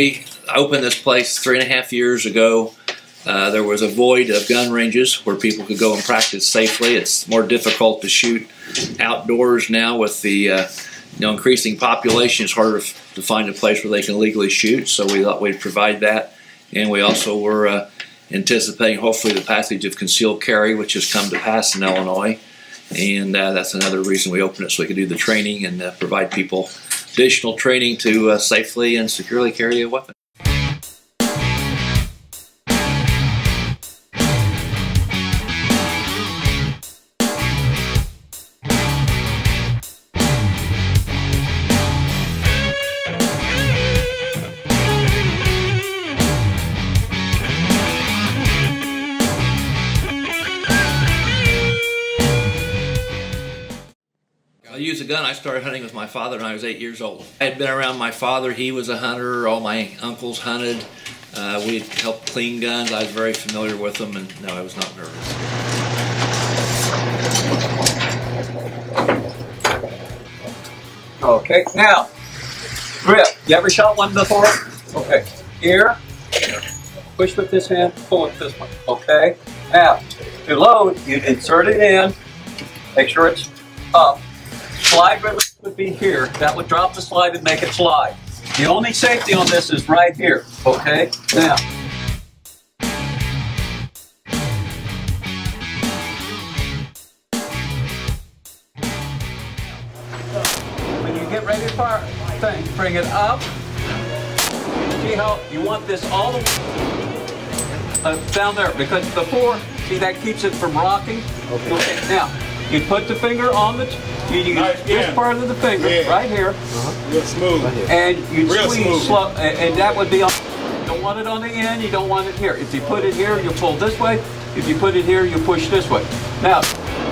we opened this place 3.5 years ago. There was a void of gun ranges where people could go and practice safely. It's more difficult to shoot outdoors now with the increasing population. It's harder to find a place where they can legally shoot, so we thought we'd provide that. And we also were anticipating hopefully the passage of concealed carry, which has come to pass in Illinois. And that's another reason we opened it, so we could do the training and provide people additional training to safely and securely carry a weapon. I use a gun. I started hunting with my father when I was 8 years old. I had been around my father. He was a hunter. All my uncles hunted. We helped clean guns. I was very familiar with them, and no, I was not nervous. Okay, now, grip. You ever shot one before? Okay, here, push with this hand, pull with this one. Okay, now, to load, you insert it in, make sure it's up. Slide release would be here. That would drop the slide and make it slide. The only safety on this is right here. Okay? Now. When you get ready to fire, bring it up. See how you want this all the way down there, because before, see, that keeps it from rocking. Okay. Now, you put the finger on the, you use this part of the finger right here. Real smooth. And you squeeze slow, and that would be on, you don't want it on the end, you don't want it here. If you put it here, you pull this way. If you put it here, you push this way. Now,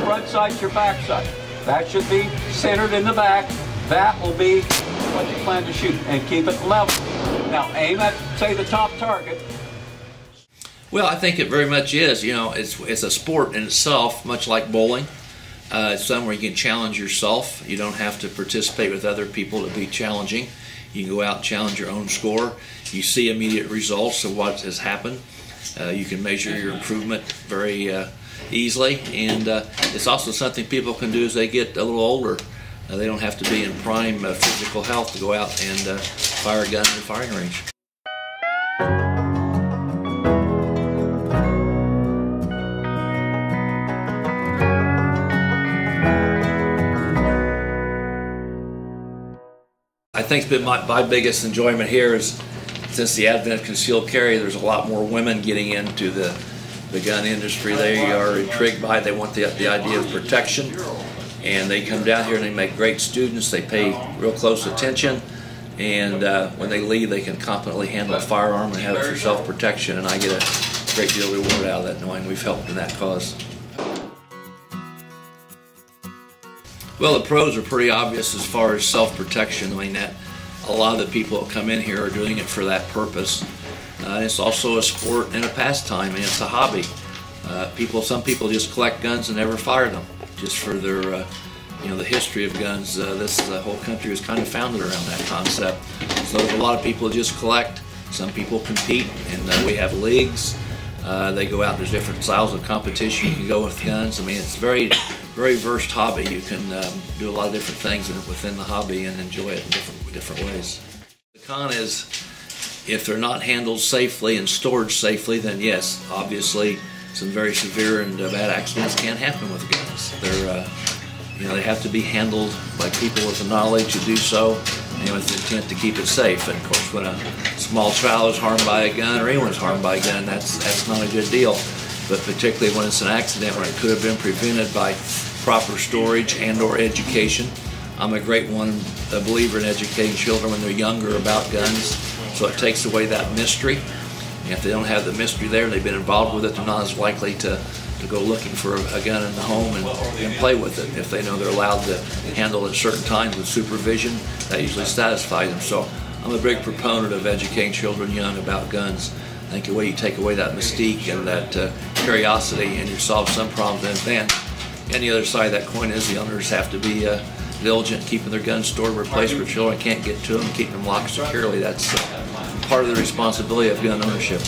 front side's your back side. That should be centered in the back. That will be what you plan to shoot, and keep it level. Now, aim at, say, the top target. Well, I think it very much is. You know, it's a sport in itself, much like bowling. It's something where you can challenge yourself. You don't have to participate with other people to be challenging. You can go out and challenge your own score. You see immediate results of what has happened. You can measure your improvement very easily, and it's also something people can do as they get a little older. They don't have to be in prime physical health to go out and fire a gun in the firing range. I think it's been my biggest enjoyment here is since the advent of concealed carry, there's a lot more women getting into the gun industry. They are intrigued by it. They want the idea of protection, and they come down here and they make great students. They pay real close attention, and when they leave, they can competently handle a firearm and have it for self-protection, and I get a great deal of reward out of that, knowing we've helped in that cause. Well, the pros are pretty obvious as far as self-protection. I mean, that a lot of the people that come in here are doing it for that purpose. It's also a sport and a pastime, and it's a hobby. Some people just collect guns and never fire them, just for their, the history of guns. The whole country is kind of founded around that concept. So there's a lot of people who just collect. Some people compete, and we have leagues. They go out. There's different styles of competition you can go with guns. I mean, it's very versed hobby. You can do a lot of different things within the hobby and enjoy it in different ways. The con is, if they're not handled safely and stored safely, then yes, obviously some very severe and bad accidents can happen with guns. They have to be handled by people with the knowledge to do so, and with the intent to keep it safe. And of course, when a small child is harmed by a gun, or anyone's harmed by a gun, that's not a good deal. But particularly when it's an accident, when it could have been prevented by proper storage and/or education. I'm a believer in educating children when they're younger about guns, so it takes away that mystery. And if they don't have the mystery there, they've been involved with it, they're not as likely to go looking for a gun in the home and play with it. If they know they're allowed to handle it at certain times with supervision, that usually satisfies them. So I'm a big proponent of educating children young about guns. I think the way you take away that mystique and that curiosity, and you solve some problems, and the other side of that coin is the owners have to be diligent in keeping their guns stored or placed where children can't get to them, keeping them locked securely. That's part of the responsibility of gun ownership.